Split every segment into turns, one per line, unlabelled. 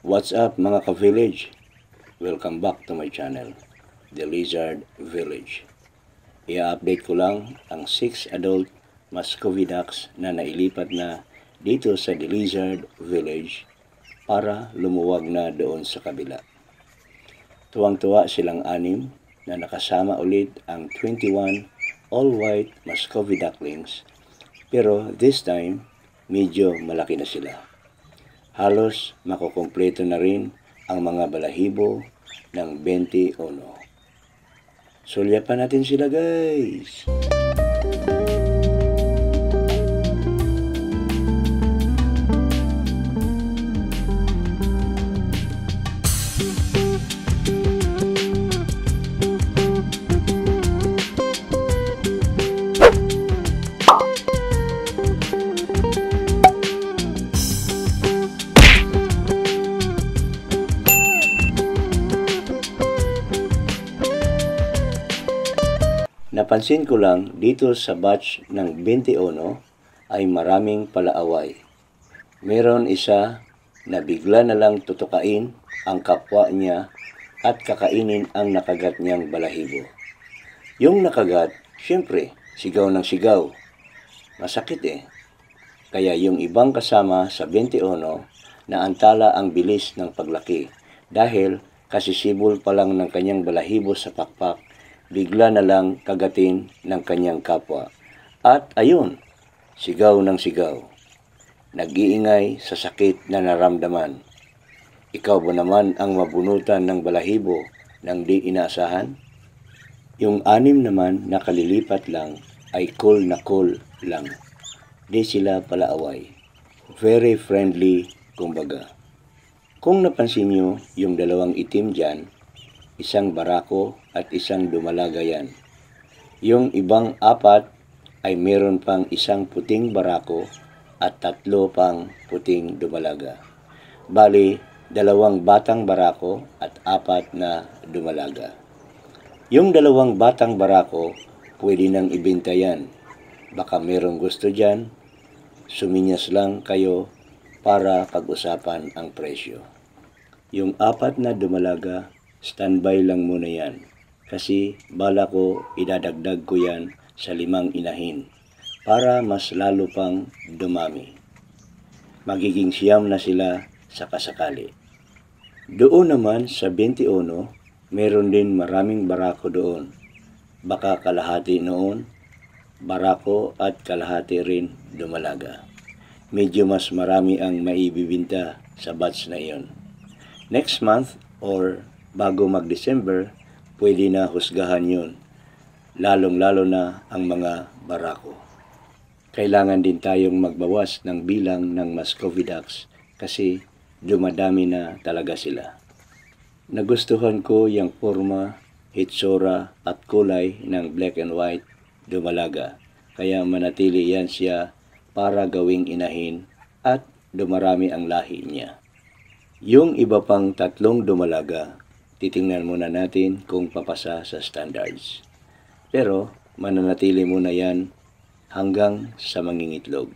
What's up mga ka-village? Welcome back to my channel, The Lizard Village. I-update ko lang ang 6 adult Muscovy ducks na nailipat na dito sa The Lizard Village para lumuwag na doon sa kabila. Tuwang-tuwa silang 6 na nakasama ulit ang 21 all-white Muscovy ducklings, pero this time medyo malaki na sila. Halos makukumpleto na rin ang mga balahibo ng 21. Sulyapan natin sila, guys! Napansin ko lang dito sa batch ng 21 ay maraming palaaway. Meron isa na bigla na lang tutukain ang kapwa niya at kakainin ang nakagat niyang balahibo. Yung nakagat, syempre, sigaw ng sigaw. Masakit eh. Kaya yung ibang kasama sa 21 naantala ang bilis ng paglaki dahil kasisibol pa lang ng kanyang balahibo sa pakpak, bigla na lang kagatin ng kanyang kapwa. At ayun, sigaw ng sigaw. Nag-iingay sa sakit na naramdaman. Ikaw ba naman ang mabunutan ng balahibo nang di inaasahan? Yung 6 naman na kalilipat lang ay cool na cool lang. Di sila palaaway. Very friendly, kumbaga. Kung napansin nyo yung 2 itim dyan, isang barako at isang dumalaga yan. Yung ibang 4 ay meron pang isang puting barako at 3 pang puting dumalaga. Bali, 2 batang barako at 4 na dumalaga. Yung 2 batang barako, pwede nang ibenta yan. Baka merong gusto dyan, suminyas lang kayo para pag-usapan ang presyo. Yung 4 na dumalaga, standby lang muna yan. Kasi bala ko idadagdag ko yan sa 5 inahin para mas lalo pang dumami. Magiging 9 na sila sa kasakali. Doon naman sa 21, meron din maraming barako doon. Baka kalahati noon, barako at kalahati rin dumalaga. Medyo mas marami ang maibibinta sa batch na iyon. Next month or bago mag-December, pwede na husgahan yun. Lalong-lalo na ang mga barako. Kailangan din tayong magbawas ng bilang ng Muscovy ducks kasi dumadami na talaga sila. Nagustuhan ko yung forma, hitsura at kulay ng black and white dumalaga. Kaya manatili yan siya para gawing inahin at dumarami ang lahi niya. Yung iba pang 3 dumalaga, titingnan muna natin kung papasa sa standards. Pero mananatili muna yan hanggang sa mangingitlog.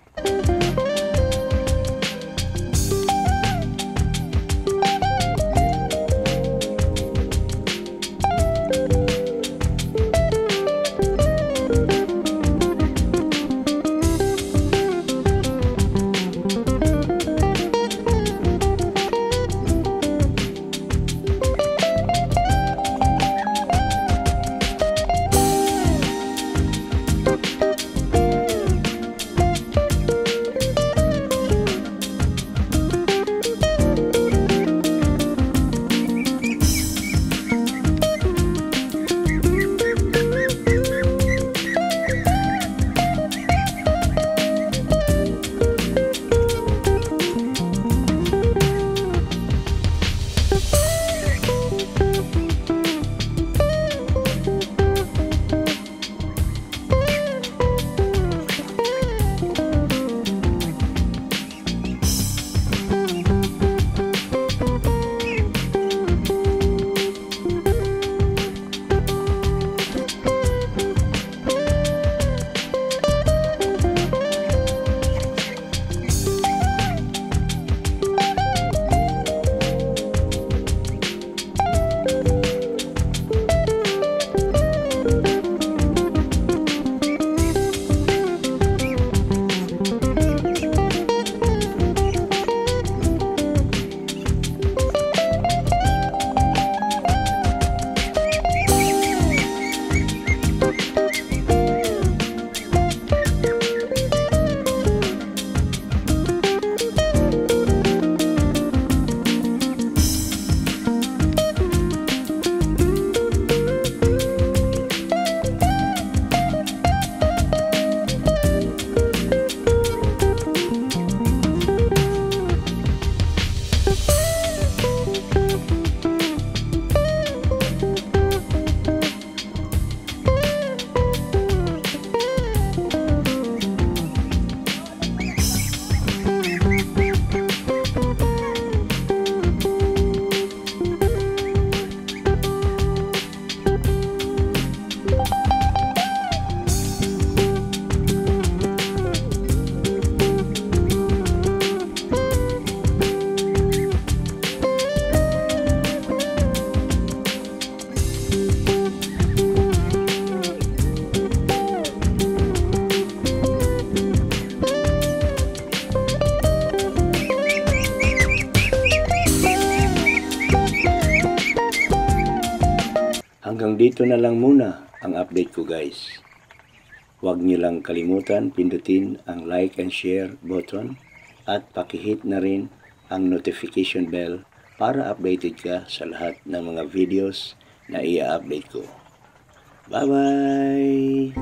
Hanggang dito na lang muna ang update ko guys. Huwag niyo lang kalimutan pindutin ang like and share button at pakihit na rin ang notification bell para updated ka sa lahat ng mga videos na i-update ko. Bye-bye!